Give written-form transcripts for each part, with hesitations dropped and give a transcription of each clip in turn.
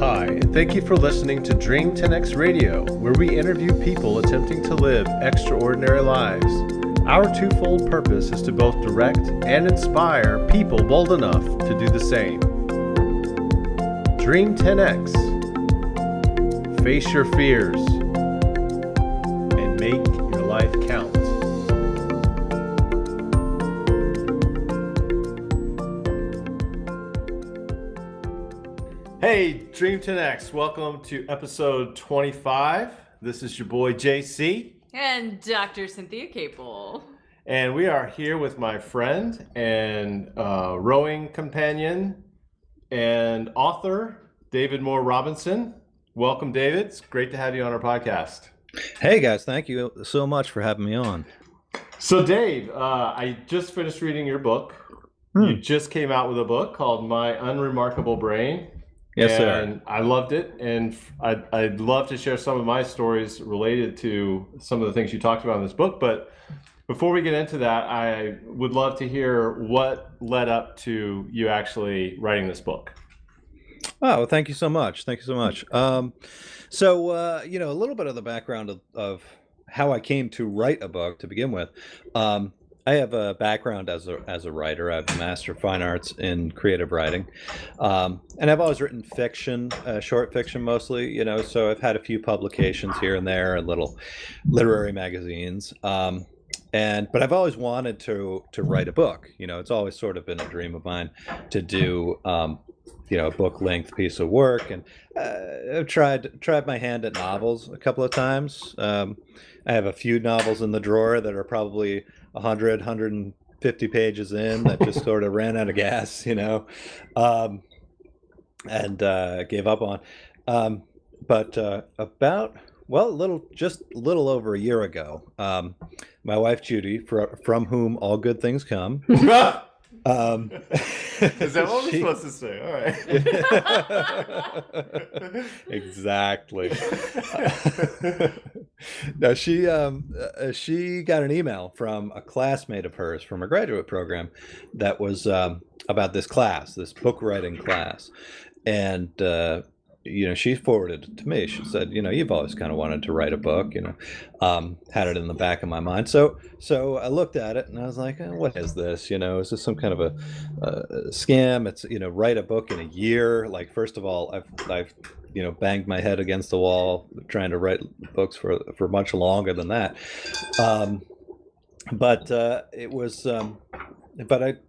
Hi, and thank you for listening to Dream 10X Radio, where we interview people attempting to live extraordinary lives. Our twofold purpose is to both direct and inspire people bold enough to do the same. Dream 10X. Face your fears and make your life count. Hey, Dream 10X, welcome to episode 25. This is your boy JC. And Dr. Cynthia Capel. And we are here with my friend and rowing companion and author, David Moore Robinson. Welcome, David. It's great to have you on our podcast. Hey, guys. Thank you so much for having me on. So, Dave, I just finished reading your book. You just came out with a book called My Unremarkable Brain. Yes, sir. And I loved it, and I'd love to share some of my stories related to some of the things you talked about in this book. But before we get into that, I would love to hear what led up to you actually writing this book. Oh, well, thank you so much. Thank you so much. So, a little bit of the background of how I came to write a book to begin with. I have a background as a writer. I have a Master of Fine Arts in creative writing, and I've always written fiction, short fiction mostly. So I've had a few publications here and there, and little literary magazines. But I've always wanted to write a book. It's always sort of been a dream of mine to do a book length piece of work, and I've tried my hand at novels a couple of times. I have a few novels in the drawer that are probably 150 pages in that just sort of ran out of gas, and gave up on. But just a little over a year ago, my wife Judy, from whom all good things come. Is that what we're supposed to say? All right. Exactly. No, she got an email from a classmate of hers from a graduate program that was about this book writing class, and she forwarded it to me. She said, you've always kind of wanted to write a book, had it in the back of my mind. So I looked at it and I was like, what is this? Is this some kind of a scam? It's, write a book in a year. Like, first of all, I've banged my head against the wall trying to write books for much longer than that. But I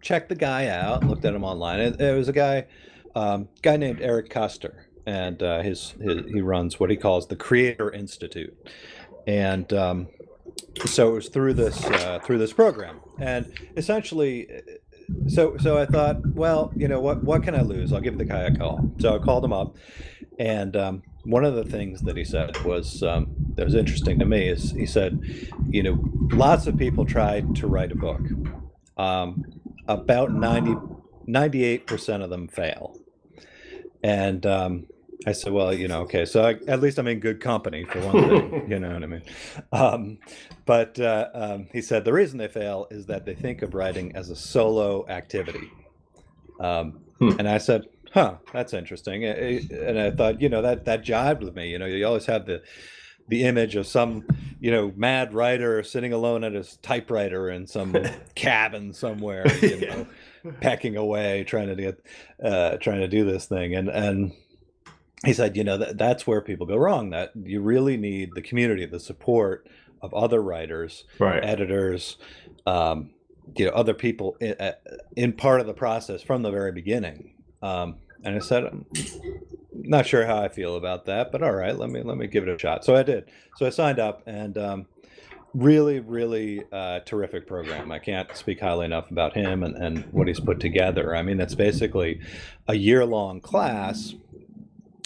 checked the guy out, looked at him online. It was a guy named Eric Custer. And he runs what he calls the Creator Institute, and so it was through this program, and essentially, so I thought, well, what can I lose? I'll give the guy a call. So I called him up, and one of the things that he said was that was interesting to me is he said, lots of people tried to write a book, about 98% of them fail. And I said, well, okay, so at least I'm in good company for one thing, you know what I mean? But he said the reason they fail is that they think of writing as a solo activity. And I said, that's interesting. And I thought, that jived with me. You always have the image of some, mad writer sitting alone at his typewriter in some cabin somewhere, pecking away, trying to do this thing. And he said, that's where people go wrong, that you really need the community, the support of other writers, right, editors, other people in part of the process from the very beginning. And I said, I'm not sure how I feel about that, but all right, let me give it a shot. So I did. So I signed up, and really, really terrific program. I can't speak highly enough about him and what he's put together. I mean, it's basically a year-long class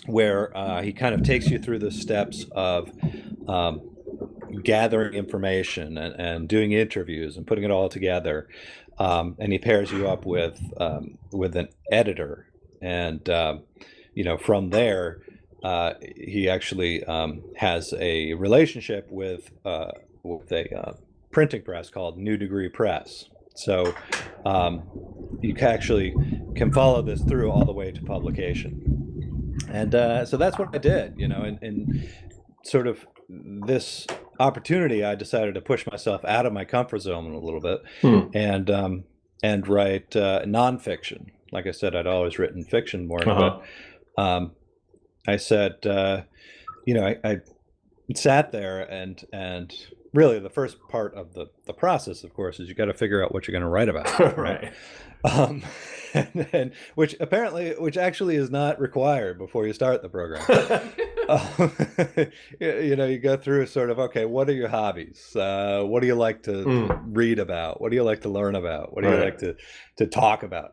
where he kind of takes you through the steps of gathering information and doing interviews and putting it all together. And he pairs you up with an editor. And, from there, he actually has a relationship with a printing press called New Degree Press. So you actually can follow this through all the way to publication. And so that's what I did, and sort of this opportunity, I decided to push myself out of my comfort zone a little bit, Hmm. and write nonfiction. Like I said, I'd always written fiction more, Uh-huh. but I said, I sat there, and really the first part of the process, of course, is you got to figure out what you're going to write about, right? Right. Um, and which actually is not required before you start the program. You go through sort of, okay, what are your hobbies? What do you like to read about? What do you like to learn about? What do you like Right. to talk about?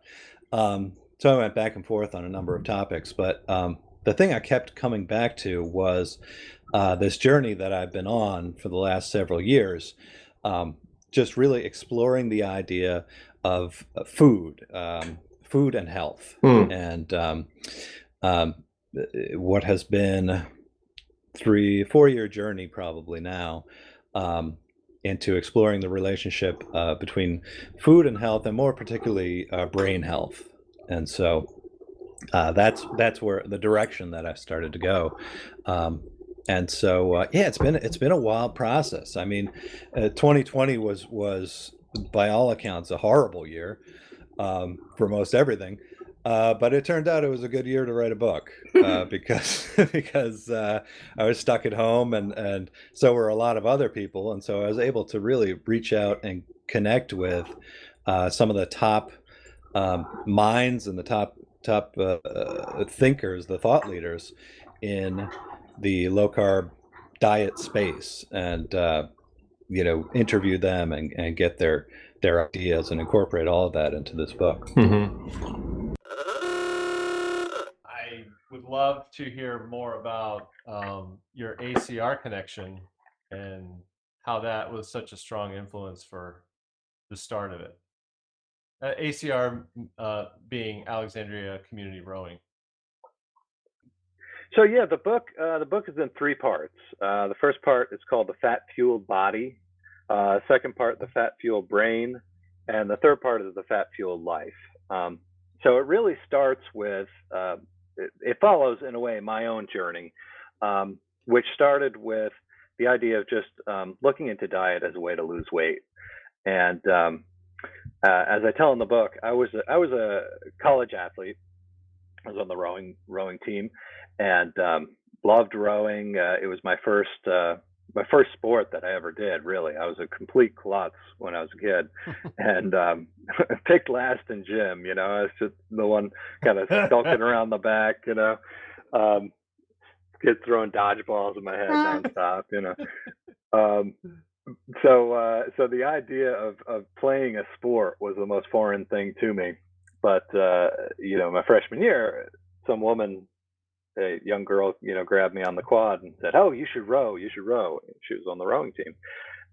So I went back and forth on a number of topics, but the thing I kept coming back to was this journey that I've been on for the last several years, just really exploring the idea of food and health, Hmm. and um, what has been 3-4 year journey probably now, into exploring the relationship between food and health, and more particularly brain health. And so that's where the direction that I started to go. And so yeah, it's been a wild process. I mean, 2020 was by all accounts a horrible year, for most everything. But it turned out it was a good year to write a book, because because I was stuck at home, and so were a lot of other people, and so I was able to really reach out and connect with some of the top minds and the top thinkers, the thought leaders in the low carb diet space, and interview them, and get their ideas, and incorporate all of that into this book. Mm-hmm. I would love to hear more about your ACR connection and how that was such a strong influence for the start of it. ACR being Alexandria Community Rowing. So yeah, the book is in three parts. The first part is called The Fat Fueled Body. Second part, The Fat Fueled Brain, and the third part is The Fat Fueled Life. So it really starts with it follows in a way my own journey, which started with the idea of just looking into diet as a way to lose weight. And as I tell in the book, I was a college athlete. I was on the rowing team, and loved rowing. It was my first sport that I ever did. Really, I was a complete klutz when I was a kid, and picked last in gym. I was just the one kind of skulking around the back. Kid throwing dodgeballs in my head nonstop. Um, so the idea of playing a sport was the most foreign thing to me. But my freshman year, some woman, a young girl, grabbed me on the quad and said, "Oh, you should row. You should row." She was on the rowing team,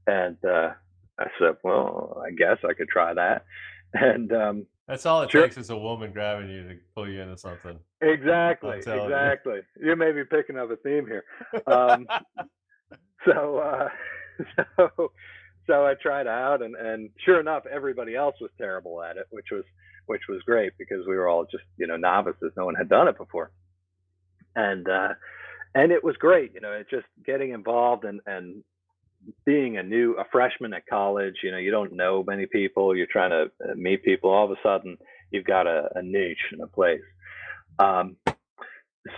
and I said, "Well, I guess I could try that." And That's all it sure, takes is a woman grabbing you to pull you into something. exactly. You may be picking up a theme here. Um, so so so I tried out, and sure enough, everybody else was terrible at it, which was great because we were all just novices. No one had done it before, and it was great. It just getting involved, and being a freshman at college. You don't know many people. You're trying to meet people. All of a sudden, you've got a niche and a place. Um,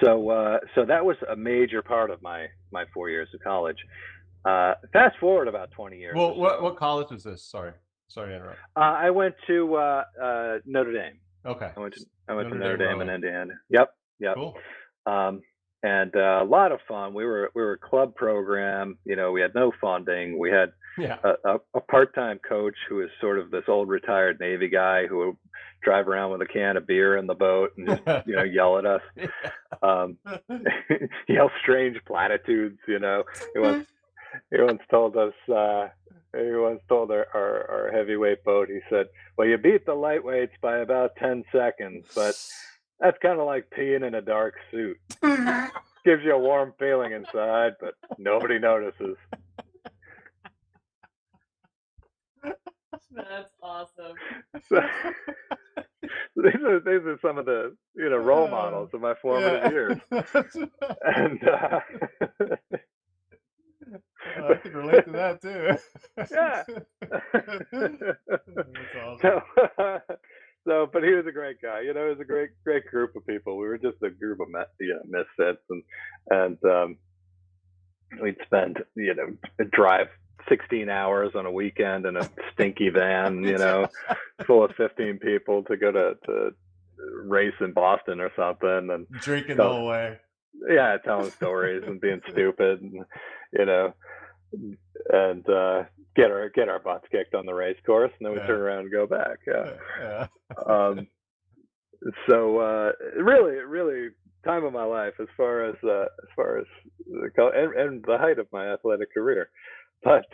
so that was a major part of my 4 years of college. Fast forward about 20 years. Well, or so. what college was this? Sorry to interrupt. I went to Notre Dame. Okay. I went to Notre Notre Dame Dame in rowing. Indiana. Yep. Cool. Um, and a lot of fun. We were a club program. We had no funding. We had Yeah. a part-time coach who was sort of this old retired Navy guy who would drive around with a can of beer in the boat and just yell at us. Yell strange platitudes. He once told us. He once told our heavyweight boat. He said, "Well, you beat the lightweights by about 10 seconds, but that's kind of like peeing in a dark suit. Gives you a warm feeling inside, but nobody notices." That's awesome. So, these are some of the role models of my formative years, and I can relate to that too. yeah. That's awesome. So, but he was a great guy. It was a great group of people. We were just a group of misfits, and we'd spend drive 16 hours on a weekend in a stinky van, full of 15 people to go to race in Boston or something, and Drinking the whole way. yeah, telling stories and being stupid, and and get our butts kicked on the race course, and then we turn around and go back. Yeah. So really time of my life as far as and the height of my athletic career, but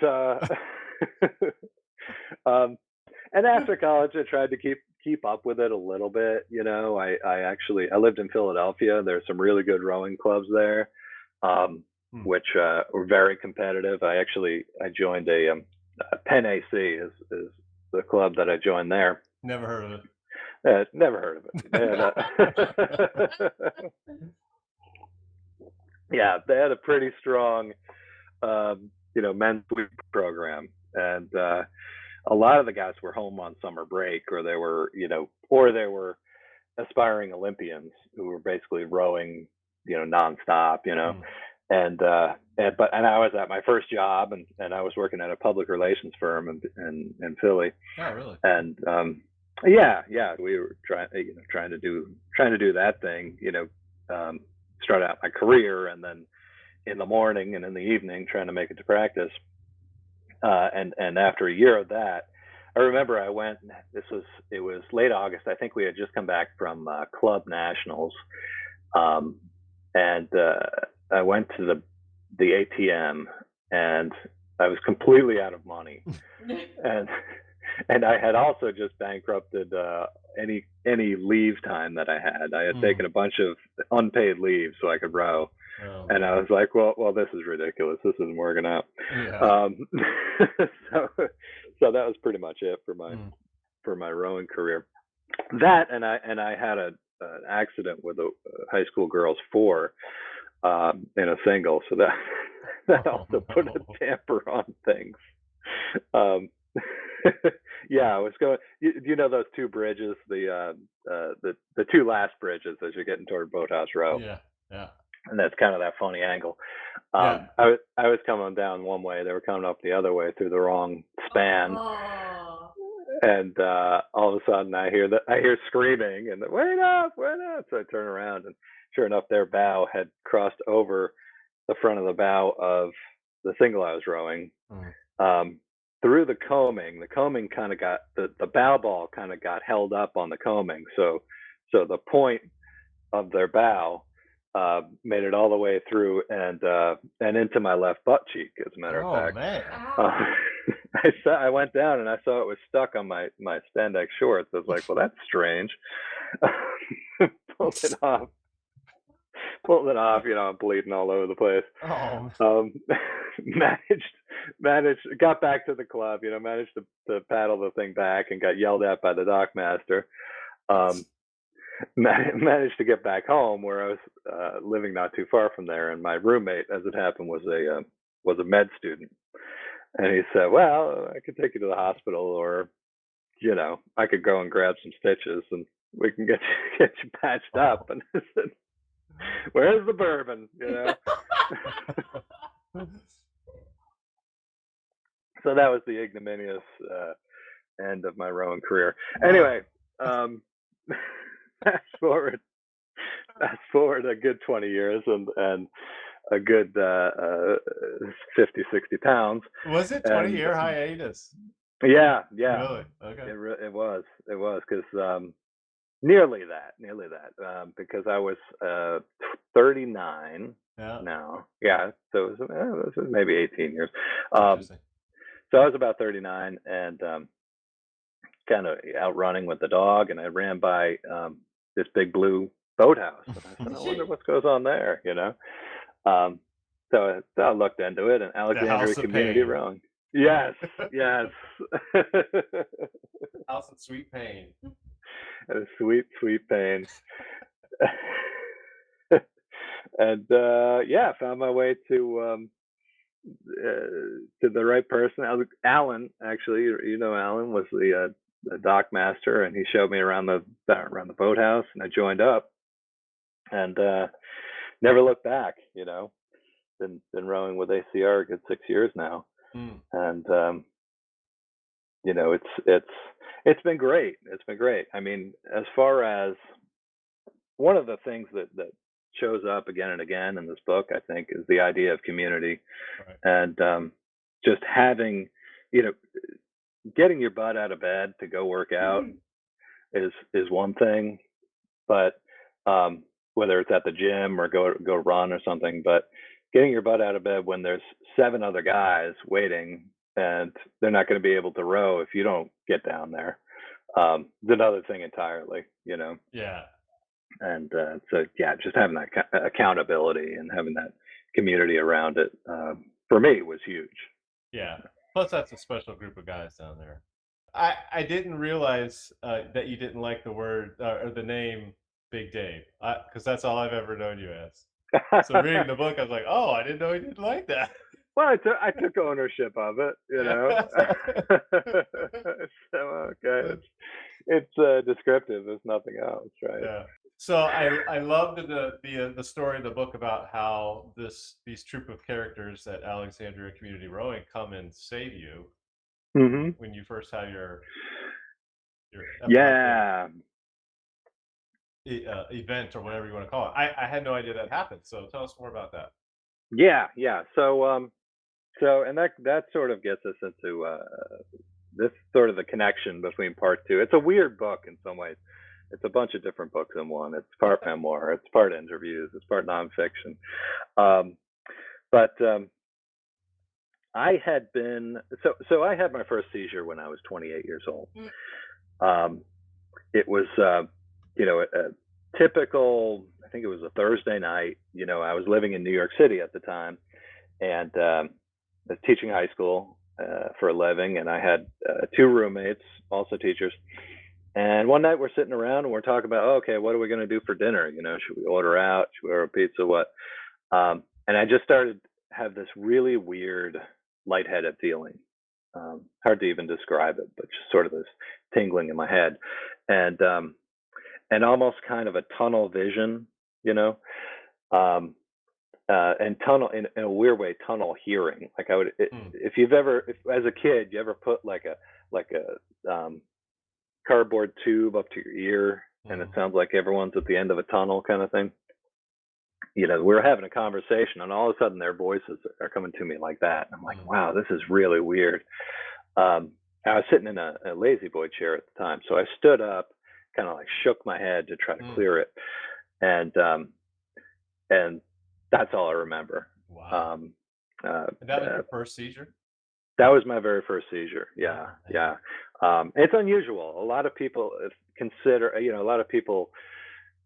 and after college I tried to keep up with it a little bit. I lived in Philadelphia. There's some really good rowing clubs there, which were very competitive. I joined a Penn AC is the club that I joined there. Never heard of it. Never heard of it. And, yeah, they had a pretty strong, men's league program, and a lot of the guys were home on summer break, or they were aspiring Olympians who were basically rowing, nonstop, and I was at my first job, and I was working at a public relations firm in Philly. Oh, really? And yeah, we were trying to do that thing, start out my career, and then in the morning and in the evening trying to make it to practice. And after a year of that, I remember I went. It was late August. I think we had just come back from club nationals, and I went to the ATM, and I was completely out of money, and I had also just bankrupted any leave time that I had. I had taken a bunch of unpaid leave so I could row. Oh, and I was like, well, this is ridiculous. This isn't working out. Yeah. So that was pretty much it for my rowing career. That and I had an accident with a high school girls 4 in a single, so that also put a damper on things. Yeah, I was going. You know those 2 bridges, the 2 last bridges as you're getting toward Boathouse Row. Yeah. And that's kind of that funny angle. I was coming down one way; they were coming up the other way through the wrong span. Oh. And all of a sudden, I hear screaming, and wait up! So I turn around, and sure enough, their bow had crossed over the front of the bow of the single I was rowing. Through the coaming kind of got the bow ball kind of got held up on the coaming, so the point of their bow made it all the way through and into my left butt cheek, as a matter of fact. Man. I went down and I saw it was stuck on my spandex shorts. I was like, well, that's strange. Pulled it off. I'm bleeding all over the place. Oh. Managed, got back to the club, managed to paddle the thing back, and got yelled at by the dock master. Managed to get back home, where I was living not too far from there, and my roommate, as it happened, was a med student, and he said, well, I could take you to the hospital, or I could go and grab some stitches and we can get you patched up. And I said, where's the bourbon? So that was the ignominious end of my rowing career. Anyway, fast forward a good 20 years and a good 50, 60 pounds. Was it 20-year hiatus? Yeah. Really? Okay. It was because nearly that, because I was 39 now. Yeah, so it was maybe 18 years. So I was about 39 and kind of out running with the dog, and I ran by this big blue boathouse. And I said, I wonder what goes on there, So I looked into it, and Alexandria Community Rowing. Yes, yes. House of Sweet Pain. A sweet, sweet pain. And yeah, found my way to the right person. Alan, actually, you know, Alan was the dock master, and he showed me around the boathouse, and I joined up, and never looked back. You know, been rowing with ACR a good 6 years now, Mm. and you know, it's been great. It's been great. I mean, as far as one of the things that shows up again and again in this book, I think, is the idea of community, Right. and just having, you know, getting your butt out of bed to go work out is one thing, but whether it's at the gym or go run or something, but getting your butt out of bed when there's 7 other guys waiting and they're not going to be able to row if you don't get down there, is another thing entirely, you know. Yeah. And so yeah, just having that accountability and having that community around it, for me, was huge. Yeah. Plus, that's a special group of guys down there. I didn't realize that you didn't like the word or the name Big Dave, because that's all I've ever known you as. So reading the book, I was like, oh, I didn't know he didn't like that. Well, I took ownership of it, you know. So okay, it's descriptive. There's nothing else, right? Yeah. So I loved the story in the book about how these troop of characters at Alexandria Community Rowing come and save you Mm-hmm. when you first have your Yeah. event or whatever you want to call it. I had no idea that happened. So tell us more about that. Yeah, yeah. So and that sort of gets us into this sort of the connection between part two. It's a weird book in some ways. It's a bunch of different books in one. It's part memoir, it's part interviews, it's part nonfiction. But I had been so I had my first seizure when I was 28 years old. It was you know, a typical, I think it was a Thursday night. You know, I was living in New York City at the time, and I was teaching high school for a living, and I had 2 roommates, also teachers. And one night we're sitting around and we're talking about, oh, okay, what are we going to do for dinner? You know, should we order out? Should we order pizza? What? And I just started to have this really weird lightheaded feeling. Hard to even describe it, but just sort of this tingling in my head, and almost kind of a tunnel vision, you know, and tunnel in a weird way, tunnel hearing. Like if you've ever, if, as a kid, you ever put like a cardboard tube up to your ear, and it sounds like everyone's at the end of a tunnel, kind of thing. You know, we're having a conversation, and all of a sudden their voices are coming to me like that. And I'm like, wow, this is really weird. I was sitting in a lazy boy chair at the time, so I stood up, kind of like shook my head to try to clear it, and that's all I remember. Wow. And that was your first seizure? That was my very first seizure. Yeah, yeah. It's unusual. A lot of people consider, you know, a lot of people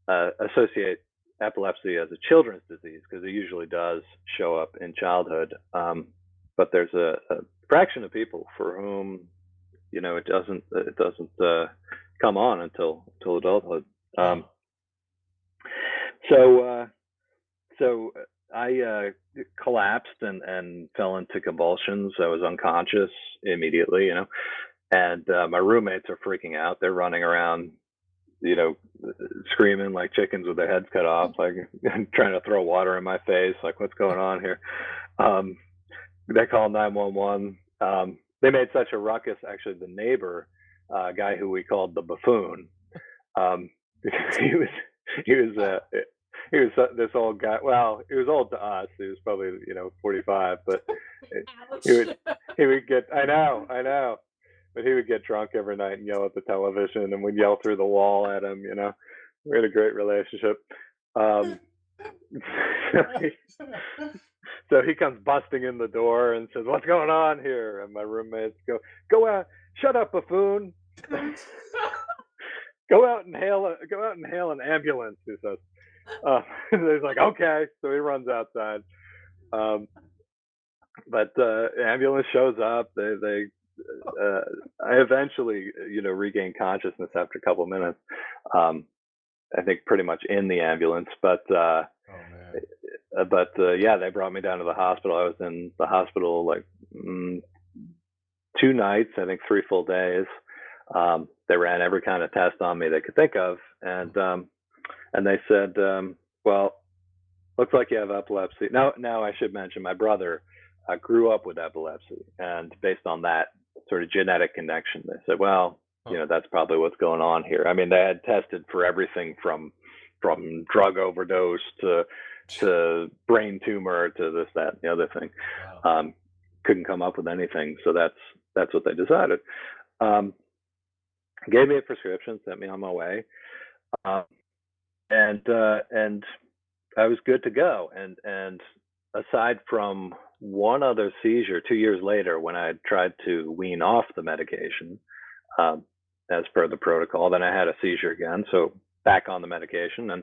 associate epilepsy as a children's disease because it usually does show up in childhood. But there's a fraction of people for whom, you know, it doesn't come on until adulthood. So I collapsed and fell into convulsions. I was unconscious immediately, you know, and my roommates are freaking out. They're running around, you know, screaming like chickens with their heads cut off, like trying to throw water in my face, like what's going on here. They call 911. They made such a ruckus. Actually, the neighbor, guy who we called the buffoon, he was this old guy. Well, he was old to us. He was probably, you know, 45, but he would get. I know. But he would get drunk every night and yell at the television, and we'd yell through the wall at him. You know, we had a great relationship. So he comes busting in the door and says, "What's going on here?" And my roommates go out, shut up, buffoon. Go out and hail an ambulance, he says. He's like, okay. So he runs outside. but ambulance shows up. I eventually, regained consciousness after a couple of minutes. I think pretty much in the ambulance, but Oh man. yeah, they brought me down to the hospital. I was in the hospital like 2 nights, I think 3 full days. They ran every kind of test on me they could think of, and they said, well, looks like you have epilepsy. Now I should mention my brother grew up with epilepsy, and based on that sort of genetic connection, they said, well, that's probably what's going on here. I mean, they had tested for everything from drug overdose to brain tumor to this, that, and the other thing. Wow. Couldn't come up with anything, so that's what they decided. Gave me a prescription, sent me on my way, and I was good to go. And aside from one other seizure 2 years later, when I tried to wean off the medication, as per the protocol, then I had a seizure again. So back on the medication, and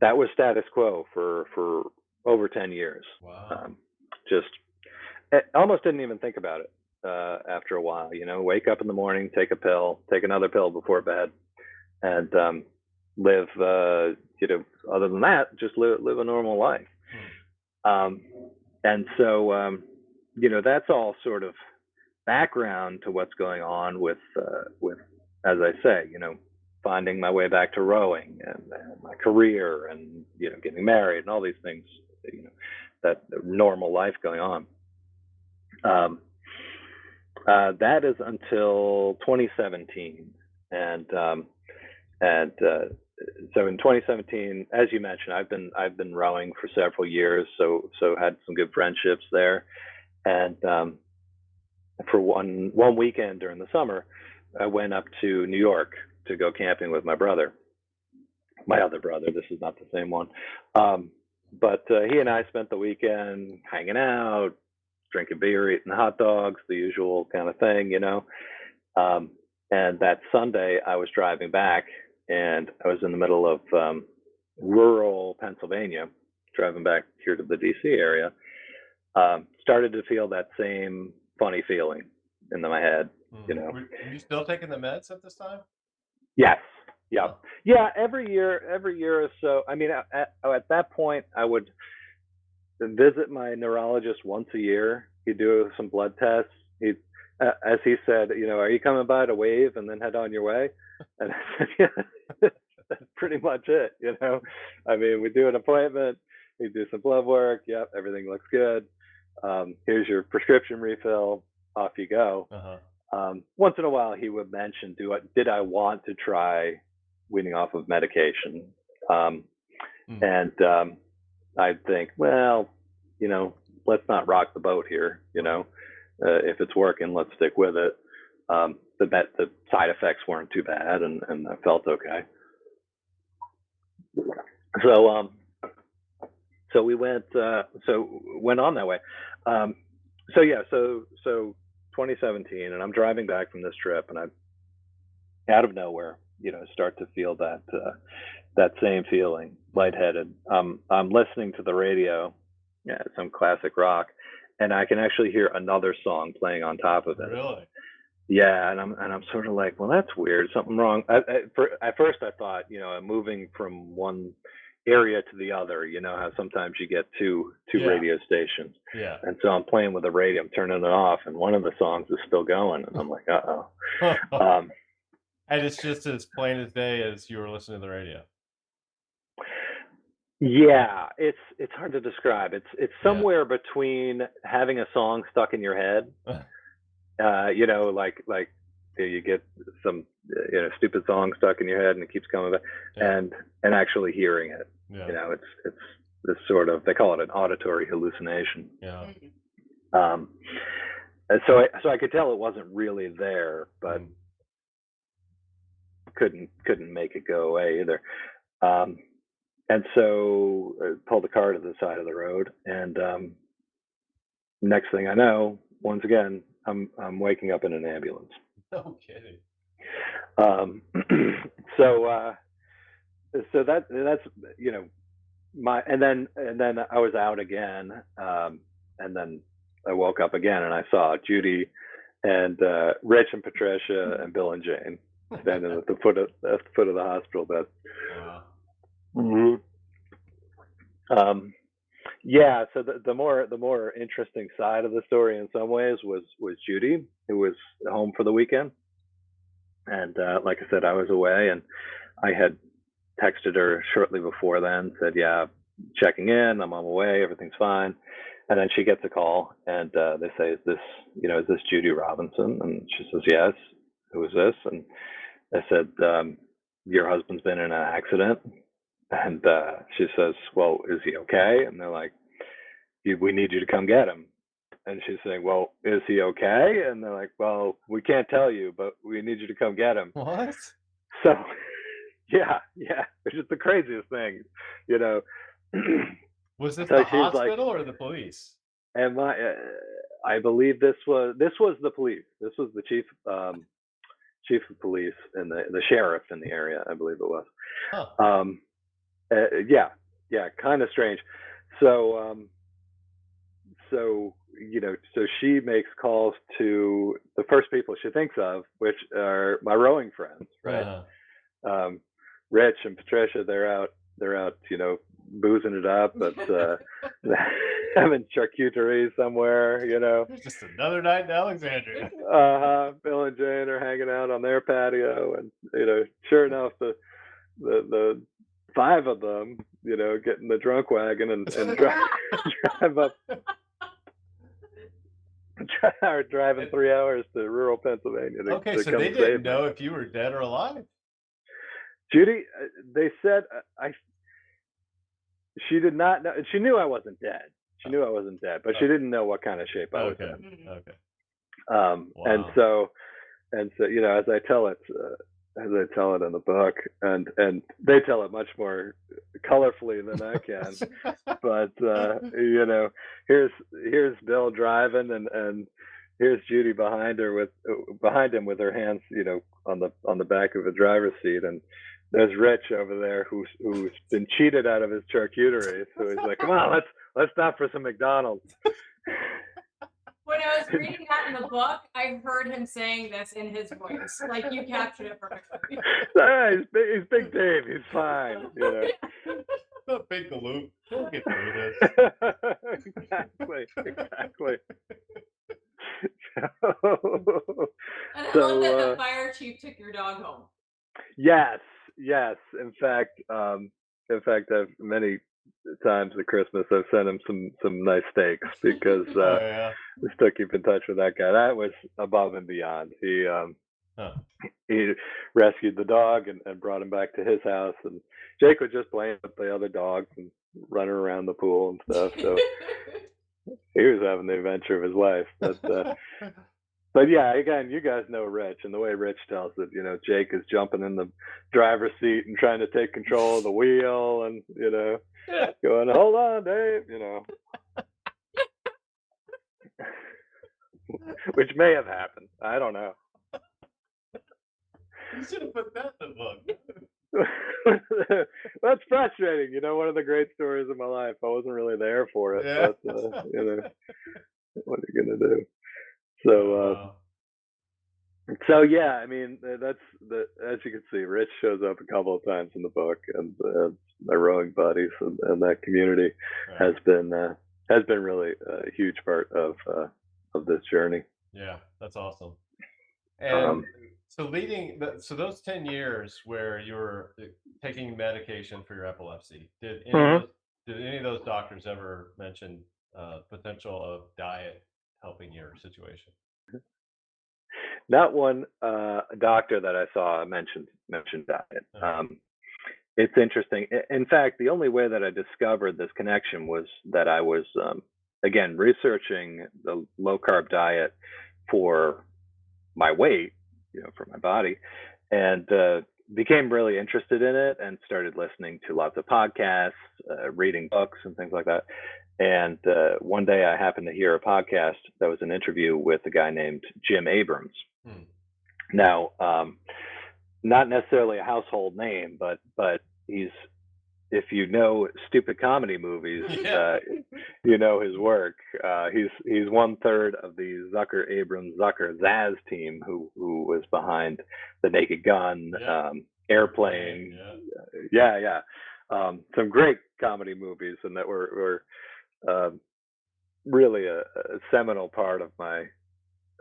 that was status quo for over 10 years. Wow. Just almost didn't even think about it after a while. Wake up in the morning, take a pill, take another pill before bed, and live. Other than that, just live a normal life. And so, that's all sort of background to what's going on with, as I say, finding my way back to rowing and my career and, getting married and all these things, that normal life going on. That is until 2017. And so in 2017, as you mentioned, I've been rowing for several years, so had some good friendships there. And for one weekend during the summer, I went up to New York to go camping with my brother, my other brother. This is not the same one, but he and I spent the weekend hanging out, drinking beer, eating hot dogs, the usual kind of thing, and that Sunday, I was driving back, and I was in the middle of rural Pennsylvania, driving back here to the DC area. Started to feel that same funny feeling in my head. Were you still taking the meds at this time? Yes. Yeah. Yeah. Every year or so. I mean, at that point, I would visit my neurologist once a year. He'd do some blood tests. As he said, are you coming by to wave and then head on your way? And I said, yeah, that's pretty much it. I mean, we do an appointment, we do some blood work. Yep, everything looks good. Here's your prescription refill. Off you go. Once in a while, he would mention, did I want to try weaning off of medication? And I'd think, well, let's not rock the boat here. If it's working, let's stick with it. The side effects weren't too bad, and I felt okay. So we went on that way. So 2017, and I'm driving back from this trip, and I, out of nowhere, start to feel that same feeling, lightheaded. I'm listening to the radio, some classic rock, and I can actually hear another song playing on top of it. Really? Yeah, and I'm sort of like, well, that's weird. Something wrong. At first, I thought, I'm moving from one area to the other. How sometimes you get two radio stations. Yeah. And so I'm playing with the radio. I'm turning it off, and one of the songs is still going, and I'm like, uh-oh. And it's just as plain as day as you were listening to the radio. Yeah, it's hard to describe. It's somewhere between having a song stuck in your head. Like you get some stupid song stuck in your head and it keeps coming back, and actually hearing it. It's this sort of, they call it an auditory hallucination. And so I could tell it wasn't really there, but couldn't make it go away either. And so I pulled the car to the side of the road, and next thing I know, once again, I'm waking up in an ambulance. No kidding. So that's my, and then I was out again, then I woke up again and I saw Judy and Rich and Patricia and Bill and Jane standing at the foot of the hospital bed. Wow. Mm-hmm. Yeah, so the more interesting side of the story in some ways was Judy, who was home for the weekend, and like I said, I was away, and I had texted her shortly before then, said, yeah, checking in, I'm on my way, everything's fine. And then she gets a call, and they say, is this Judy Robinson? And she says, yes. Who is this? And I said, your husband's been in an accident. And she says, well, is he okay? And they're like, we need you to come get him. And she's saying, well, is he okay? And they're like, well, we can't tell you, but we need you to come get him. What? So, yeah, it's just the craziest thing, you know. Was this So the she's like- hospital or the police? And I believe this was the police. This was the chief of police and the sheriff in the area, I believe it was. Huh. Yeah, kind of strange. So, so she makes calls to the first people she thinks of, which are my rowing friends, right? Uh-huh. Rich and Patricia, they're out, boozing it up, but having charcuterie somewhere, Just another night in Alexandria. Bill and Jane are hanging out on their patio, and sure enough, the five of them, get in the drunk wagon and drive up, are driving 3 hours to rural Pennsylvania. Okay, to so come they save didn't me. know if you were dead or alive. Judy, they said she did not know. She knew I wasn't dead. She knew I wasn't dead, but she didn't know what kind of shape I was Okay. in. Okay. And Wow. so, as I tell it in the book, and they tell it much more colorfully than I can. But here's Bill driving, and here's Judy behind him with her hands, on the back of the driver's seat, and there's Rich over there who's been cheated out of his charcuterie. So he's like, "Come on, let's stop for some McDonald's." When I was reading that in the book, I heard him saying this in his voice. Like, you captured it perfectly. He's Big Dave. He's fine. Not big galoot. We'll get through this. Exactly. And I So, love that the fire chief took your dog home. Yes. In fact, I've many times at Christmas I've sent him some nice steaks because Oh, yeah. I still keep in touch with that guy. That was above and beyond. He rescued the dog and brought him back to his house, and Jake would just play with the other dogs and running around the pool and stuff. So he was having the adventure of his life. But yeah, again, you guys know Rich, and the way Rich tells it, Jake is jumping in the driver's seat and trying to take control of the wheel, and going, "Hold on, Dave," which may have happened. I don't know. You should have put that in the book. That's frustrating. One of the great stories of my life. I wasn't really there for it, Yeah. but what are you gonna do? So, Wow. so yeah, I mean, as you can see, Rich shows up a couple of times in the book, and my rowing buddies and that community Right. has been really a huge part of this journey. Yeah, that's awesome. And Um, so those 10 years where you were taking medication for your epilepsy, did any of those doctors ever mention potential of diet helping your situation? Not one doctor that I saw mentioned diet. It's interesting. In fact, the only way that I discovered this connection was that I was again researching the low carb diet for my weight, for my body, and became really interested in it and started listening to lots of podcasts, reading books and things like that. And one day I happened to hear a podcast that was an interview with a guy named Jim Abrams. Now, not necessarily a household name, but he's if you know stupid comedy movies, Yeah. you know his work. He's 1/3 of the Zucker Abrams Zucker Zaz team, who was behind The Naked Gun, Yeah. Airplane. Yeah. Some great comedy movies, and that were really a seminal part of my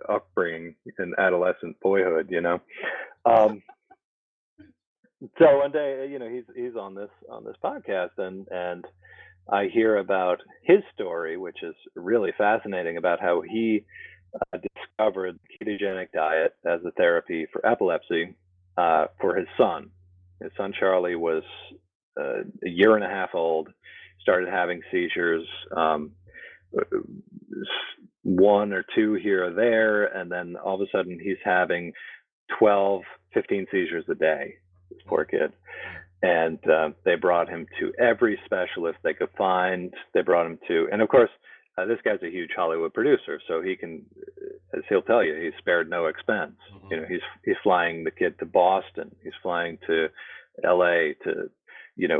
upbringing in adolescent boyhood. Um, so one day, he's on this podcast, and I hear about his story, which is really fascinating, about how he discovered the ketogenic diet as a therapy for epilepsy for his son. His son Charlie was a year and a half old, started having seizures, one or two here or there, and then all of a sudden he's having 12, 15 seizures a day. This poor kid. And they brought him to every specialist they could find. They brought him to, and of course, this guy's a huge Hollywood producer, so he can, as he'll tell you, he's spared no expense. He's flying the kid to Boston. He's flying to L.A. to,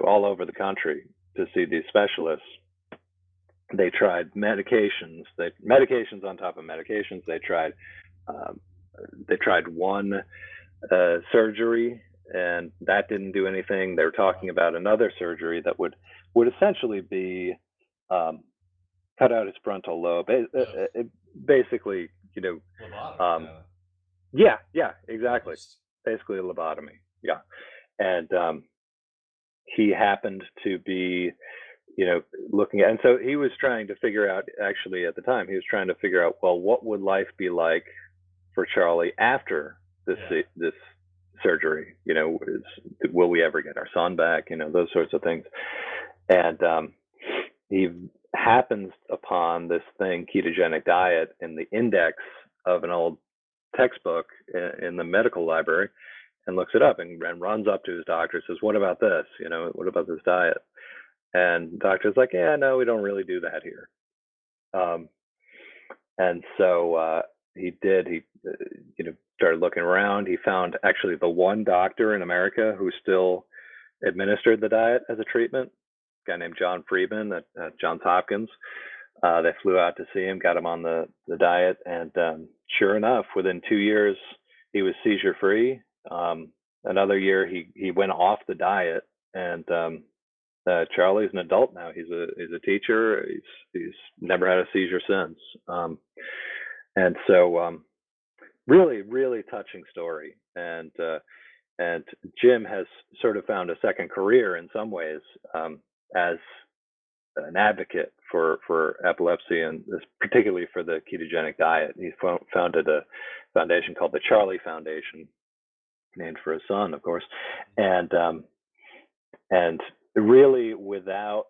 all over the country to see these specialists. They tried medications on top of medications. They tried one surgery, and that didn't do anything. They were talking about another surgery that would essentially be cut out his frontal lobe. Basically, yeah, exactly. Basically a lobotomy. Yeah, and he happened to be, looking at, and so he was trying to figure out. Actually, at the time, he was trying to figure out, well, what would life be like for Charlie after this surgery? Will we ever get our son back? Those sorts of things. And he happens upon this thing, ketogenic diet, in the index of an old textbook in the medical library, and looks it up and runs up to his doctor, says, what about this? What about this diet? And the doctor's like, yeah, no, we don't really do that here. And so he did. He started looking around. He found actually the one doctor in America who still administered the diet as a treatment, a guy named John Friedman at Johns Hopkins. They flew out to see him, got him on the diet, and sure enough, within 2 years, he was seizure free. Another year, he went off the diet, and Charlie's an adult now. He's a teacher. He's never had a seizure since. And so really, really touching story. And Jim has sort of found a second career in some ways as an advocate for epilepsy, and particularly for the ketogenic diet. He founded a foundation called the Charlie Foundation, named for his son, of course. And really, without,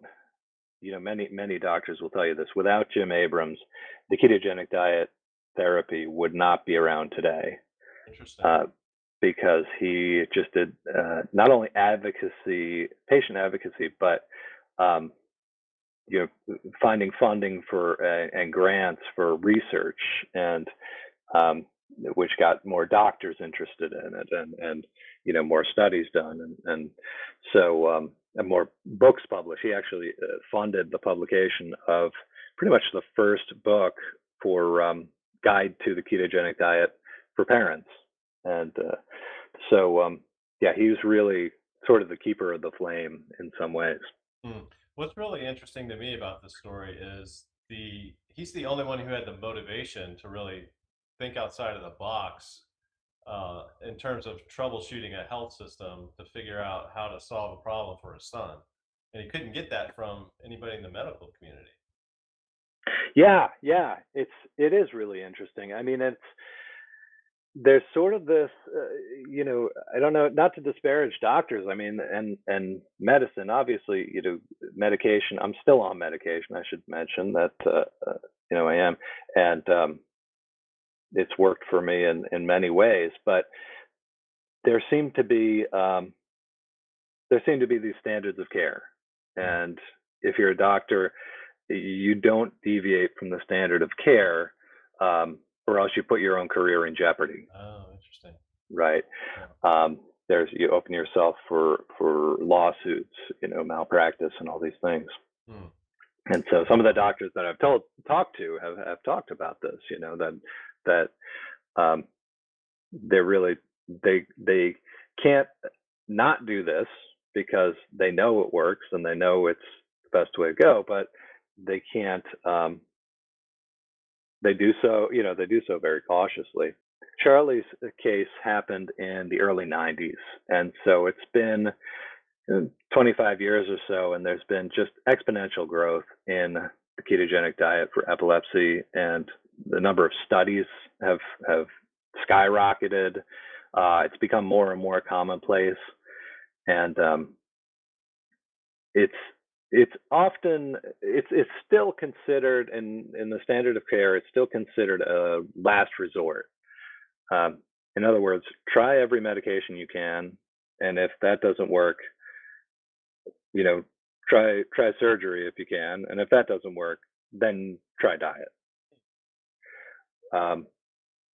many doctors will tell you this, without Jim Abrams, the ketogenic diet therapy would not be around today. Interesting. Because he just did not only patient advocacy, but finding funding for and grants for research, and which got more doctors interested in it, and more studies done, and so and more books published. He actually funded the publication of pretty much the first book for Guide to the Ketogenic Diet for Parents. And so he was really sort of the keeper of the flame in some ways. What's really interesting to me about this story is he's the only one who had the motivation to really think outside of the box in terms of troubleshooting a health system to figure out how to solve a problem for his son. And he couldn't get that from anybody in the medical community. Yeah, it is really interesting. I mean, there's sort of this, I don't know, not to disparage doctors. I mean, and medicine, obviously, medication. I'm still on medication. I should mention that, I am, and it's worked for me in many ways. But there seem to be these standards of care, and if you're a doctor, you don't deviate from the standard of care, or else you put your own career in jeopardy. Oh, interesting. Right. you open yourself for lawsuits, malpractice and all these things. Hmm. And so some of the doctors that I've talked to have talked about this, that they're really, they can't not do this because they know it works and they know it's the best way to go, but they can't, they do so very cautiously. Charlie's case happened in the early 90s, and so it's been 25 years or so, and there's been just exponential growth in the ketogenic diet for epilepsy, and the number of studies have skyrocketed. It's become more and more commonplace, and it's still considered in the standard of care. It's still considered a last resort. In other words, try every medication you can, and if that doesn't work, try surgery if you can, and if that doesn't work, then try diet.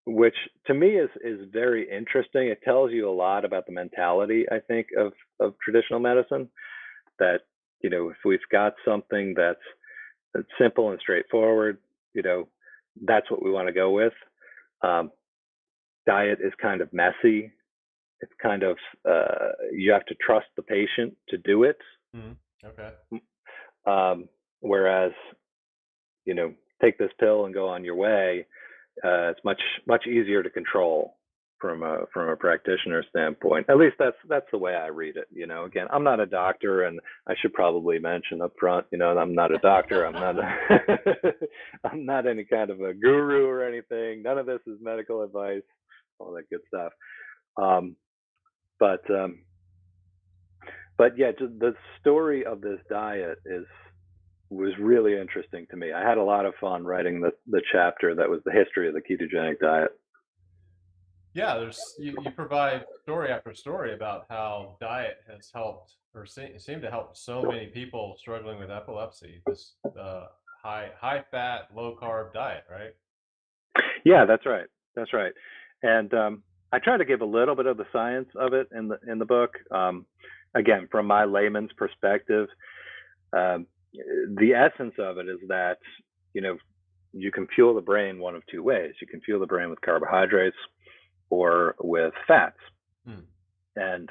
Which to me is very interesting. It tells you a lot about the mentality, I think, of traditional medicine. That if we've got something that's simple and straightforward, that's what we want to go with. Diet is kind of messy. It's kind of you have to trust the patient to do it. Okay. Whereas, take this pill and go on your way. It's much easier to control from a practitioner standpoint. At least that's the way I read it. Again, I'm not a doctor, and I should probably mention up front, I'm not a doctor. I'm not any kind of a guru or anything. None of this is medical advice, all that good stuff. But yeah, just the story of this diet was really interesting to me. I had a lot of fun writing the chapter that was the history of the ketogenic diet. Yeah, you provide story after story about how diet has helped or seemed to help so many people struggling with epilepsy. This high fat, low carb diet, right? Yeah, that's right. And I try to give a little bit of the science of it in the book. Again, from my layman's perspective, the essence of it is that you can fuel the brain one of two ways. You can fuel the brain with carbohydrates or with fats. And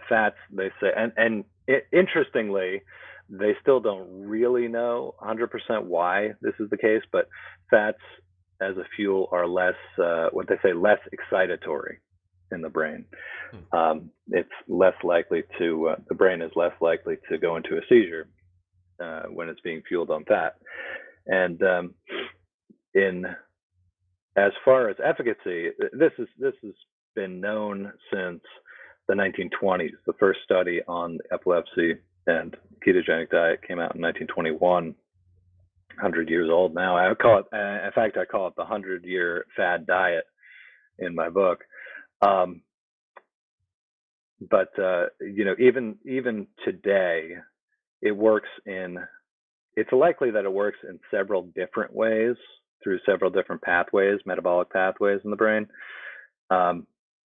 fats, they say, and interestingly, they still don't really know 100% why this is the case, but fats as a fuel are less excitatory in the brain. It's less likely to, the brain is less likely to go into a seizure when it's being fueled on fat. And as far as efficacy, this has been known since the 1920s. The first study on epilepsy and ketogenic diet came out in 1921. 100 years old now. I call it the 100-year fad diet in my book. But even today, it's likely that it works in several different ways, through several different pathways, metabolic pathways in the brain,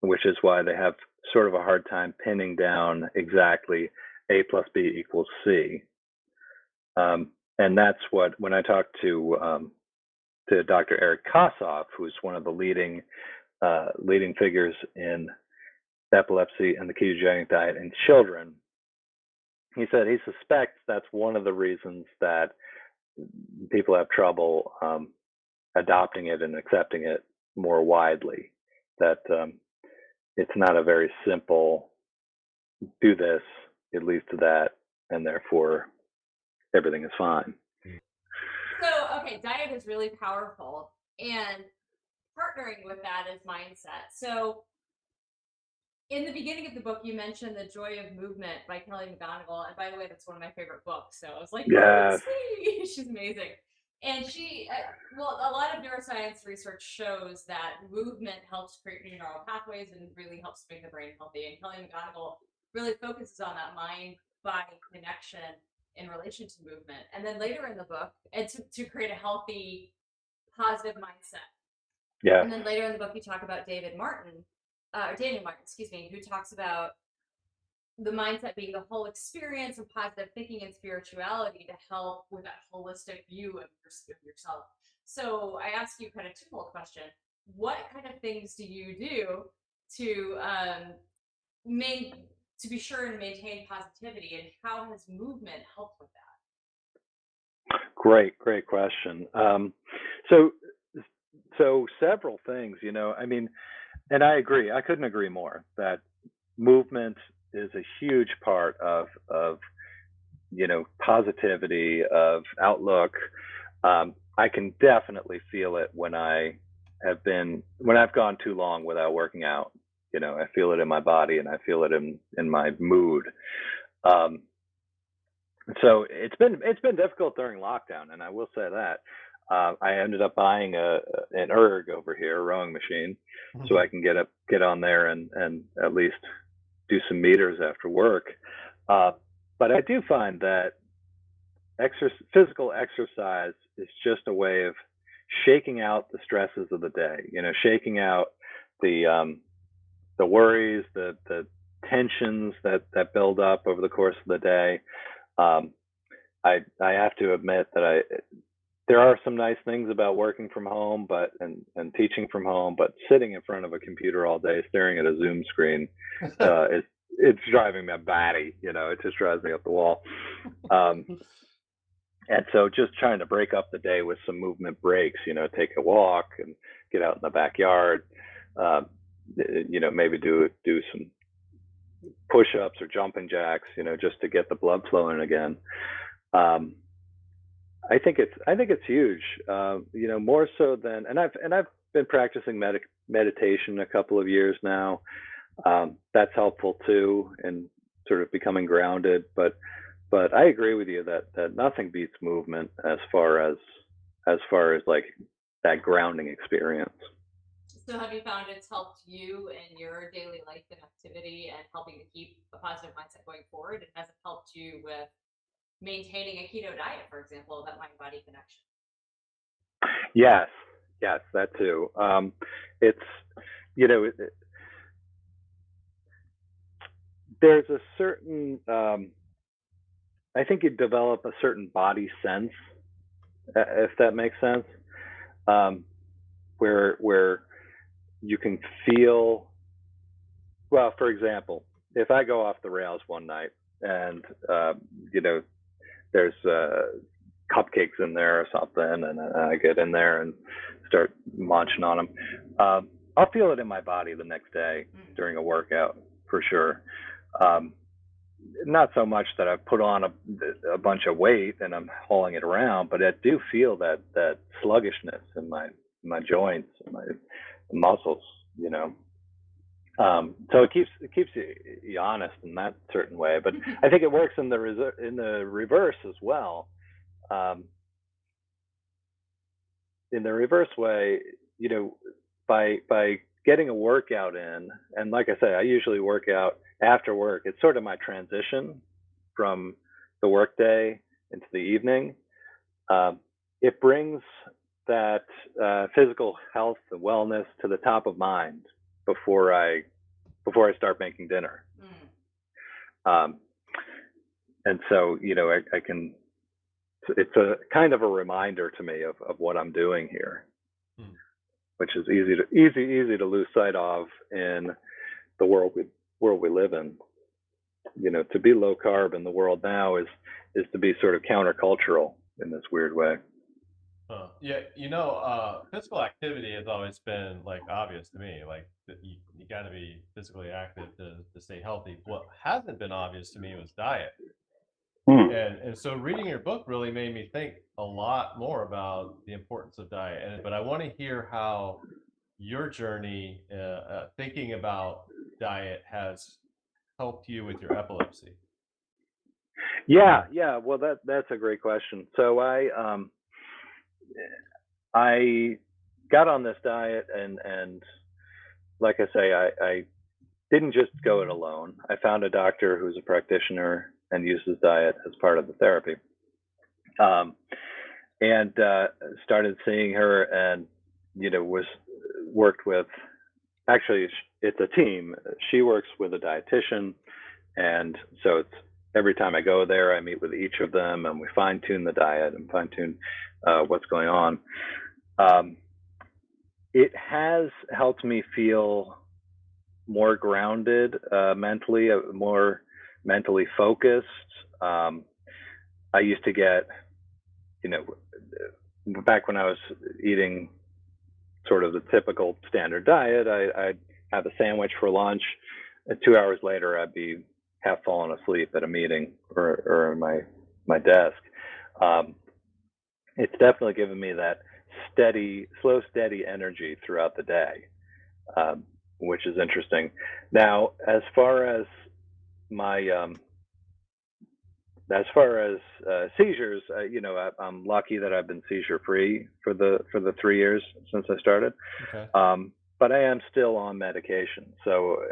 which is why they have sort of a hard time pinning down exactly A plus B equals C. And that's what, when I talked to Dr. Eric Kossoff, who's one of the leading figures in epilepsy and the ketogenic diet in children, he said he suspects that's one of the reasons that people have trouble adopting it and accepting it more widely. That it's not a very simple, do this, it leads to that, and therefore everything is fine. So, okay, diet is really powerful, and partnering with that is mindset. So, in the beginning of the book, you mentioned The Joy of Movement by Kelly McGonigal, and by the way, that's one of my favorite books. So I was like, yes, she's amazing. And she, a lot of neuroscience research shows that movement helps create new neural pathways and really helps make the brain healthy. And Kelly McGonigal really focuses on that mind-body connection in relation to movement. And then later in the book, and to create a healthy, positive mindset. Yeah. And then later in the book, you talk about Daniel Martin, who talks about the mindset being the whole experience of positive thinking and spirituality to help with that holistic view of yourself. So I ask you kind of twofold question. What kind of things do you do to main to be sure and maintain positivity, and how has movement helped with that? Great question. So so several things, I mean, and I agree. I couldn't agree more that movement is a huge part of positivity, of outlook. I can definitely feel it when I've gone too long without working out. I feel it in my body, and I feel it in my mood. Um, so it's been difficult during lockdown, and I will say that. I ended up buying an erg over here, a rowing machine, so I can get on there and at least do some meters after work. Uh, but I do find that physical exercise is just a way of shaking out the stresses of the day. Shaking out the worries, the tensions that build up over the course of the day. Um, I have to admit that there are some nice things about working from home, and teaching from home, but sitting in front of a computer all day, staring at a Zoom screen, it's driving me batty. It just drives me up the wall. Um, and so just trying to break up the day with some movement breaks, take a walk and get out in the backyard, maybe do some push-ups or jumping jacks, just to get the blood flowing again. Um, I think it's huge. More so than, and I've been practicing meditation a couple of years now. That's helpful too, in sort of becoming grounded. But I agree with you that nothing beats movement as far as like that grounding experience. So have you found it's helped you in your daily life and activity and helping to keep a positive mindset going forward? And has it helped you with maintaining a keto diet, for example, that mind body connection? Yes, yes, that too. It's you know, there's a certain I think you develop a certain body sense, if that makes sense, um, where you can feel. Well, for example, if I go off the rails one night and you know there's cupcakes in there or something, and I get in there and start munching on them, I'll feel it in my body the next day during a workout for sure. Um, Not so much that I've put on a bunch of weight and I'm hauling it around, but I do feel that sluggishness in my joints and my muscles, you know. So it keeps you honest in that certain way, but I think it works in the reverse as well. Um, in the reverse way, you know, by getting a workout in, and like I say, I usually work out after work. It's sort of my transition from the workday into the evening. Um, it brings that physical health and wellness to the top of mind before I start making dinner. Um, and so, I can. It's a kind of a reminder to me of what I'm doing here, Hmm. which is easy to lose sight of in the world we live in. To be low carb in the world now is to be sort of countercultural in this weird way. Yeah, physical activity has always been like obvious to me. Like that you got to be physically active to stay healthy. What hasn't been obvious to me was diet. And so reading your book really made me think a lot more about the importance of diet. But I want to hear how your journey thinking about diet has helped you with your epilepsy. Yeah. Well, that's a great question. So I got on this diet, and like I say, I didn't just go it alone. I found a doctor who's a practitioner and uses diet as part of the therapy. Um, and started seeing her, and was worked with. Actually, it's a team. She works with a dietitian, And so it's every time I go there, I meet with each of them, and we fine tune the diet and fine tune what's going on. It has helped me feel more grounded mentally, more mentally focused. I used to get, you know, back when I was eating sort of the typical standard diet, I'd have a sandwich for lunch. And 2 hours later, I'd be half fallen asleep at a meeting or in my desk. It's definitely given me that slow, steady energy throughout the day, which is interesting. Now, as far as my seizures, I'm lucky that I've been seizure free for the 3 years since I started. Okay. But I am still on medication, so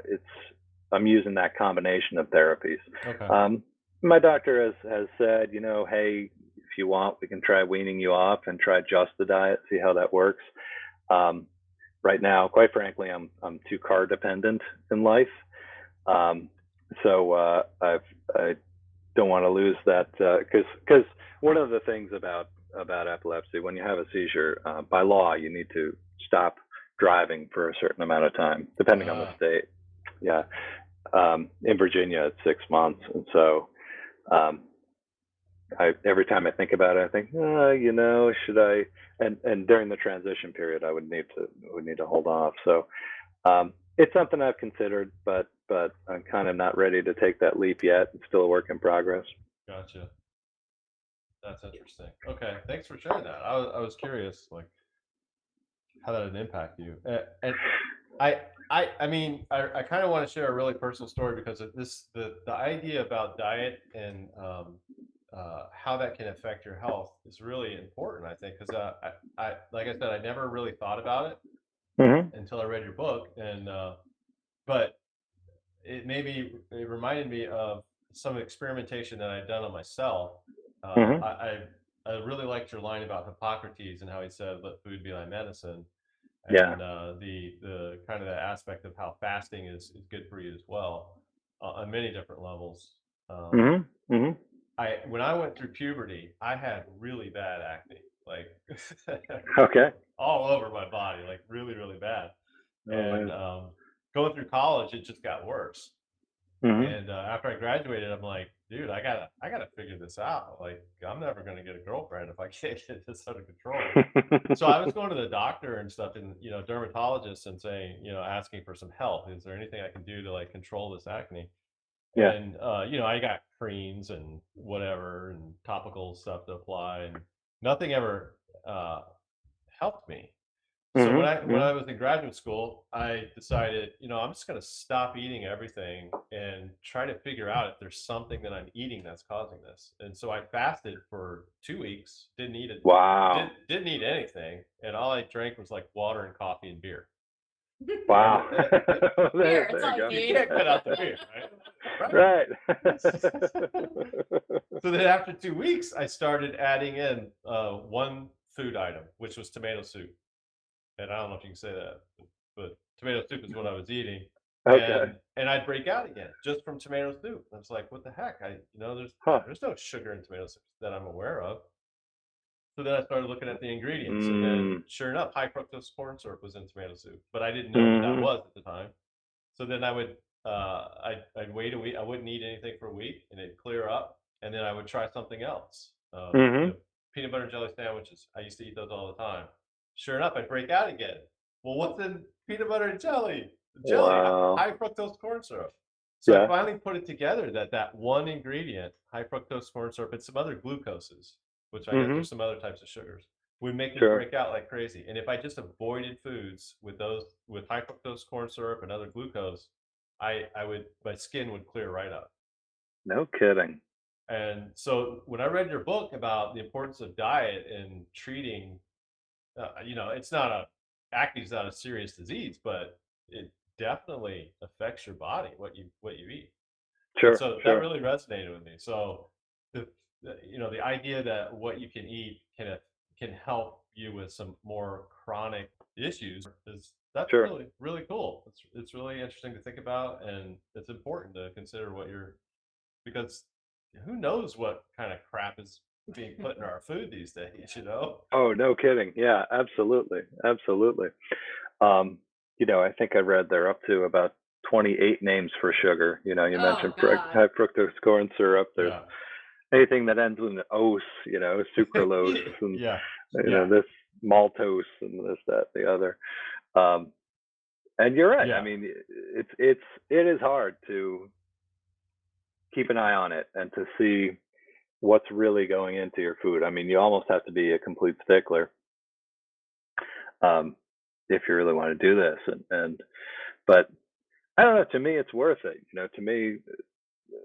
I'm using that combination of therapies. Okay. My doctor has said, hey, if you want, we can try weaning you off and try just the diet, see how that works. Right now, quite frankly, I'm too car dependent in life, so I don't want to lose that, because one of the things about epilepsy, when you have a seizure, by law, you need to stop driving for a certain amount of time, depending on the state. Yeah. In Virginia, it's 6 months, and so every time I think about it, I think, should I? And during the transition period, I would need to hold off. So it's something I've considered, but I'm kind of not ready to take that leap yet. It's still a work in progress. Gotcha. That's interesting. Okay, thanks for sharing that. I was curious, like, how that would impact you. And I mean, I kind of want to share a really personal story because of the idea about diet and how that can affect your health is really important, I think, because I like I said, I never really thought about it Mm-hmm. until I read your book, and but it reminded me of some experimentation that I'd done on myself. Mm-hmm. I really liked your line about Hippocrates and how he said, "Let food be thy medicine," Yeah. and the kind of the aspect of how fasting is good for you as well, on many different levels. Mm-hmm. Mm-hmm. When I went through puberty, I had really bad acne, like Okay. all over my body, like really, really bad. Oh And man. going through college, it just got worse. Mm-hmm. And after I graduated, I'm like, dude, I gotta figure this out. Like, I'm never gonna get a girlfriend if I can't get this under control. So I was going to the doctor and stuff, and dermatologists, and saying, asking for some help. Is there anything I can do to like control this acne? Yeah. And I got creams and whatever and topical stuff to apply, and nothing ever helped me. So when Mm-hmm. I was in graduate school, I decided, I'm just going to stop eating everything and try to figure out if there's something that I'm eating that's causing this. And so I fasted for 2 weeks, didn't eat it, Wow. didn't eat anything, and all I drank was like water and coffee and beer. Wow. Beer, it's there all you go. You can't cut out the beer, right? Right. So then after 2 weeks, I started adding in one food item, which was tomato soup. And I don't know if you can say that, but tomato soup is what I was eating. Okay. And I'd break out again just from tomato soup. I was like, what the heck? Huh. There's no sugar in tomato soup that I'm aware of. So then I started looking at the ingredients, and then Mm. sure enough, high fructose corn syrup was in tomato soup, but I didn't know what that Mm-hmm. was at the time. So then I'd wait a week. I wouldn't eat anything for a week, and it'd clear up, and then I would try something else. Mm-hmm. Peanut butter and jelly sandwiches. I used to eat those all the time. Sure enough, I'd break out again. Well, what's in peanut butter and jelly? Wow. High fructose corn syrup. So I Yeah. finally put it together that one ingredient, high fructose corn syrup, and some other glucoses, which I guess Mm-hmm. there's some other types of sugars, would make me Sure. break out like crazy. And if I just avoided foods with high fructose corn syrup and other glucose, my skin would clear right up. No kidding. And so when I read your book about the importance of diet and treating, it's not acne is not a serious disease, but it definitely affects your body, what you eat. And Sure. so that Sure. really resonated with me. So the idea that what you can eat can help you with some more chronic issues that's Sure. really, really cool. It's really interesting to think about, and it's important to consider because who knows what kind of crap is being put in our food these days, you know? Oh, no kidding. Yeah, absolutely. Absolutely. Um, I think I read they're up to about 28 names for sugar. You Oh mentioned God. high fructose corn syrup. There's Yeah. anything that ends with an ose, sucralose, and Yeah. Yeah. this maltose and this, that, the other. Um, and you're right. I Yeah. mean, it is hard to keep an eye on it and to see what's really going into your food. I mean, you almost have to be a complete stickler um, if you really want to do this. But I don't know. To me, it's worth it. To me,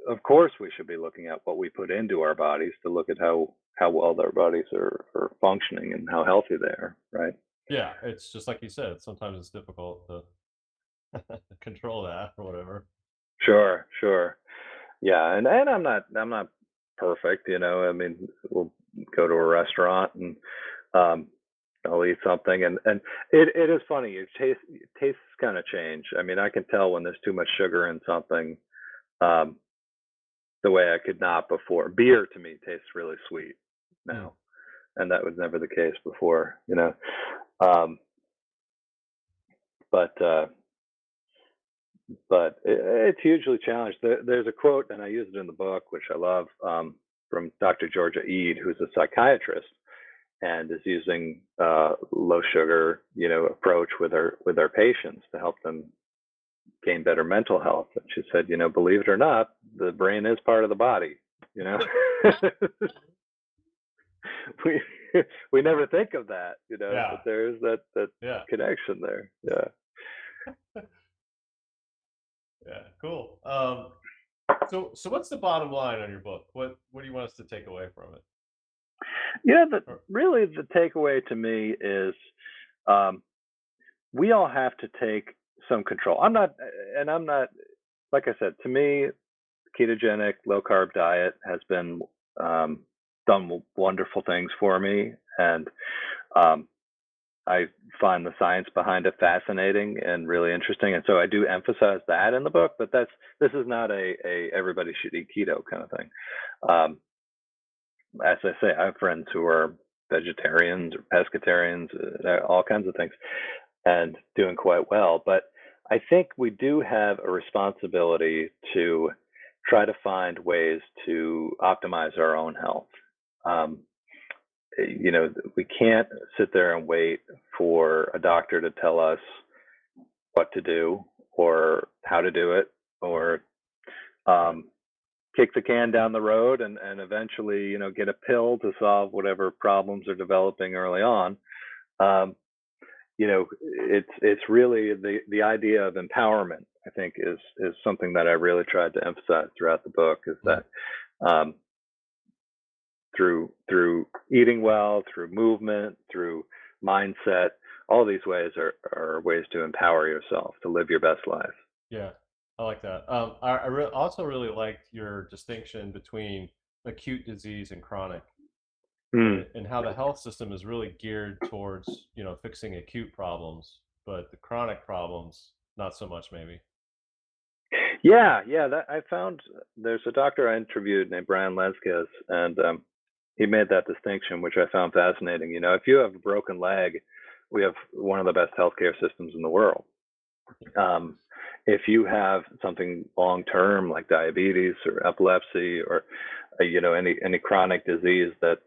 of course, we should be looking at what we put into our bodies to look at how well their bodies are functioning and how healthy they are. Right. Yeah. It's just like you said, sometimes it's difficult to control that or whatever. Sure. Sure. Yeah. And I'm not perfect. I mean, we'll go to a restaurant and um, I'll eat something, and it is funny. Tastes kind of change. I mean, I can tell when there's too much sugar in something, um, the way I could not before. Beer to me tastes really sweet Mm. now, and that was never the case before. Um, but it's hugely challenged. There's a quote, and I use it in the book, which I love, from Dr. Georgia Ede, who's a psychiatrist and is using low sugar, approach with our patients to help them gain better mental health. And she said, believe it or not, the brain is part of the body. You know, we we never think of that, Yeah. but there is that Yeah. connection there. Yeah. Yeah. Cool. So what's the bottom line on your book? What do you want us to take away from it? Or- Really the takeaway to me is um, we all have to take some control. I'm not, like I said, to me, ketogenic low carb diet has been done wonderful things for me, and um, I find the science behind it fascinating and really interesting, and so I do emphasize that in the book. But this is not a everybody should eat keto kind of thing. Um, as I say, I have friends who are vegetarians or pescatarians, all kinds of things, and doing quite well. But I think we do have a responsibility to try to find ways to optimize our own health. Um, we can't sit there and wait for a doctor to tell us what to do or how to do it, or um, kick the can down the road and eventually, get a pill to solve whatever problems are developing early on. Um, it's really the idea of empowerment. I think is something that I really tried to emphasize throughout the book. Is that um, through eating well, through movement, through mindset, all these ways are ways to empower yourself to live your best life. Yeah, I like that. Also really liked your distinction between acute disease and chronic, Mm. and how the health system is really geared towards, fixing acute problems, but the chronic problems, not so much maybe. Yeah. That I found there's a doctor I interviewed named Brian Lesquez, and he made that distinction, which I found fascinating. If you have a broken leg, we have one of the best healthcare systems in the world. If you have something long term like diabetes or epilepsy or any chronic disease that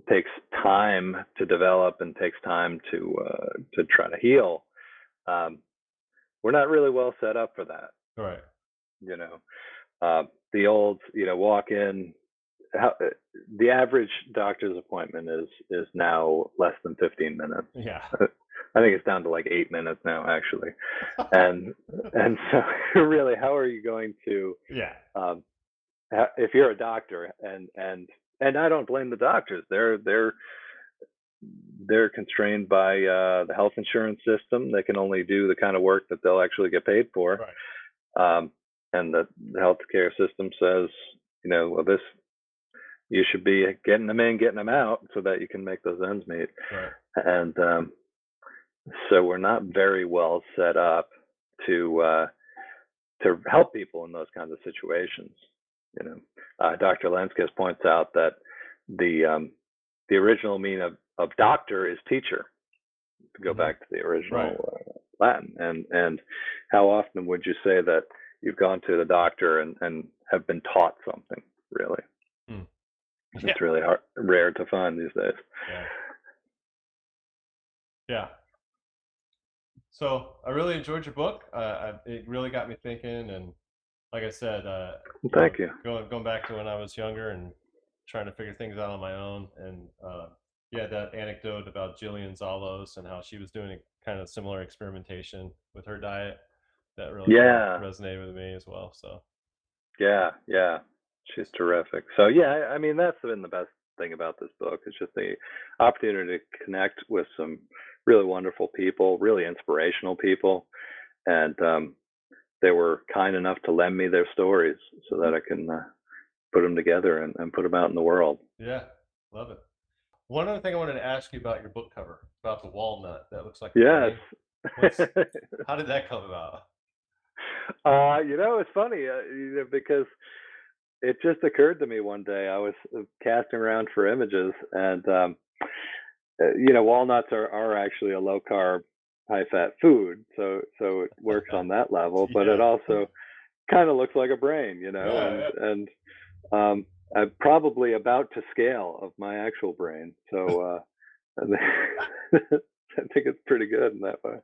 takes time to develop and takes time to try to heal, we're not really well set up for that. Right. The old walk in. The average doctor's appointment is now less than 15 minutes. Yeah. I think it's down to like 8 minutes now, actually. And so really, how are you going to? Yeah. If you're a doctor, and I don't blame the doctors. They're constrained by the health insurance system. They can only do the kind of work that they'll actually get paid for. Right. And the healthcare system says, well, you should be getting them in, getting them out, so that you can make those ends meet. Right. And So we're not very well set up to help people in those kinds of situations. Dr. Lenskis points out that the original meaning of doctor is teacher, to go back to the original Latin. And how often would you say that you've gone to the doctor and have been taught something, really? It's really rare to find these days. Yeah. So I really enjoyed your book. It really got me thinking, and like I said, Thank you. Going back to when I was younger and trying to figure things out on my own, and that anecdote about Jillian Zalos and how she was doing a kind of similar experimentation with her diet, that really resonated with me as well. So yeah, she's terrific. So yeah, I mean, that's been the best thing about this book. It's just the opportunity to connect with some really wonderful people, really inspirational people, and they were kind enough to lend me their stories so that I can put them together and put them out in the world. Yeah, love it. One other thing I wanted to ask you about your book cover, about the walnut that looks like yes. How did that come about? It's funny because it just occurred to me one day. I was casting around for images, and walnuts are actually a low carb, high fat food, so it works on that level. But it also kind of looks like a brain, and I'm probably about to scale of my actual brain. So I think it's pretty good in that way.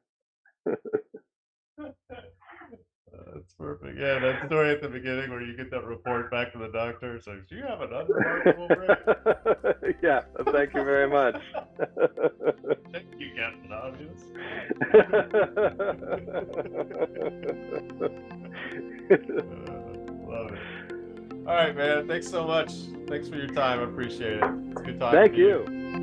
That's perfect. Yeah, that story at the beginning where you get that report back to the doctor says, "You have an unremarkable brain." Yeah, thank you very much. Thank you, Captain Obvious. Love it. All right, man. Thanks so much. Thanks for your time. I appreciate it. It's good talking to you. Thank you.